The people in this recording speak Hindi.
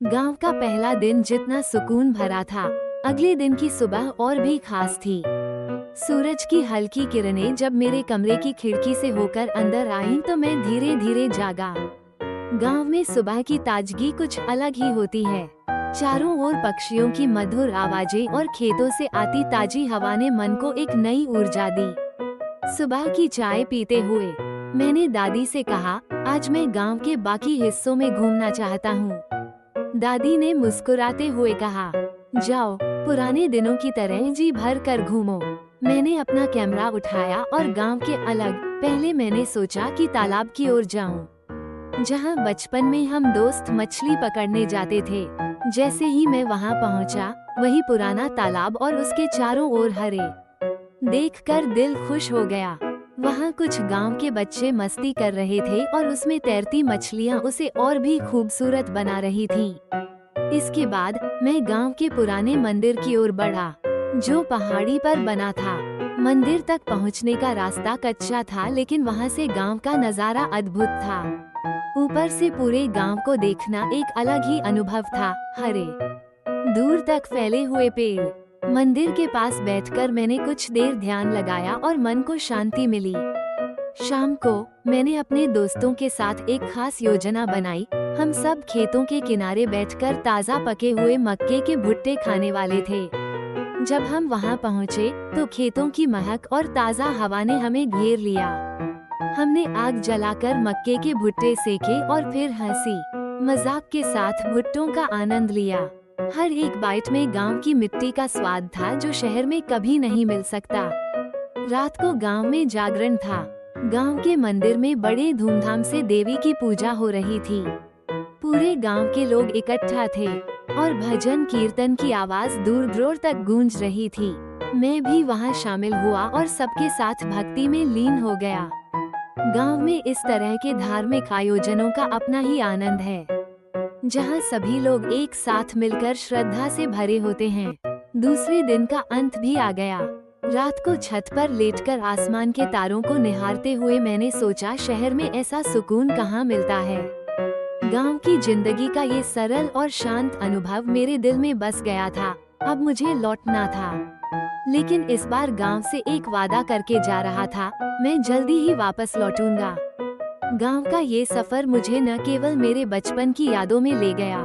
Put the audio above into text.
गांव का पहला दिन जितना सुकून भरा था, अगले दिन की सुबह और भी खास थी। सूरज की हल्की किरणें जब मेरे कमरे की खिड़की से होकर अंदर आईं तो मैं धीरे धीरे जागा। गांव में सुबह की ताजगी कुछ अलग ही होती है। चारों ओर पक्षियों की मधुर आवाजें और खेतों से आती ताजी हवा ने मन को एक नई ऊर्जा दी। सुबह की चाय पीते हुए मैंने दादी से कहा, आज मैं गांव के बाकी हिस्सों में घूमना चाहता हूँ। दादी ने मुस्कुराते हुए कहा, जाओ, पुराने दिनों की तरह जी भर कर घूमो। मैंने अपना कैमरा उठाया और गांव के अलग पहले मैंने सोचा कि तालाब की ओर जाऊं, जहां बचपन में हम दोस्त मछली पकड़ने जाते थे। जैसे ही मैं वहां पहुंचा, वही पुराना तालाब और उसके चारों ओर हरे देखकर दिल खुश हो गया। वहाँ कुछ गांव के बच्चे मस्ती कर रहे थे और उसमें तैरती मछलियाँ उसे और भी खूबसूरत बना रही थीं। इसके बाद मैं गांव के पुराने मंदिर की ओर बढ़ा, जो पहाड़ी पर बना था। मंदिर तक पहुंचने का रास्ता कच्चा था, लेकिन वहां से गांव का नजारा अद्भुत था। ऊपर से पूरे गांव को देखना एक अलग ही अनुभव था। हरे दूर तक फैले हुए पेड़। मंदिर के पास बैठकर मैंने कुछ देर ध्यान लगाया और मन को शांति मिली। शाम को मैंने अपने दोस्तों के साथ एक खास योजना बनाई। हम सब खेतों के किनारे बैठकर ताज़ा पके हुए मक्के के भुट्टे खाने वाले थे। जब हम वहां पहुंचे तो खेतों की महक और ताज़ा हवा ने हमें घेर लिया। हमने आग जलाकर मक्के के भुट्टे सेके और फिर हंसी मजाक के साथ भुट्टों का आनंद लिया। हर एक बाइट में गांव की मिट्टी का स्वाद था, जो शहर में कभी नहीं मिल सकता। रात को गांव में जागरण था। गांव के मंदिर में बड़े धूमधाम से देवी की पूजा हो रही थी। पूरे गांव के लोग इकट्ठा थे और भजन कीर्तन की आवाज दूर दूर तक गूंज रही थी। मैं भी वहां शामिल हुआ और सबके साथ भक्ति में लीन हो गया। गांव में इस तरह के धार्मिक आयोजनों का अपना ही आनंद है, जहां सभी लोग एक साथ मिलकर श्रद्धा से भरे होते हैं। दूसरे दिन का अंत भी आ गया। रात को छत पर लेटकर आसमान के तारों को निहारते हुए मैंने सोचा, शहर में ऐसा सुकून कहाँ मिलता है। गांव की जिंदगी का ये सरल और शांत अनुभव मेरे दिल में बस गया था। अब मुझे लौटना था, लेकिन इस बार गांव से एक वादा करके जा रहा था, मैं जल्दी ही वापस लौटूंगा। गांव का ये सफर मुझे न केवल मेरे बचपन की यादों में ले गया,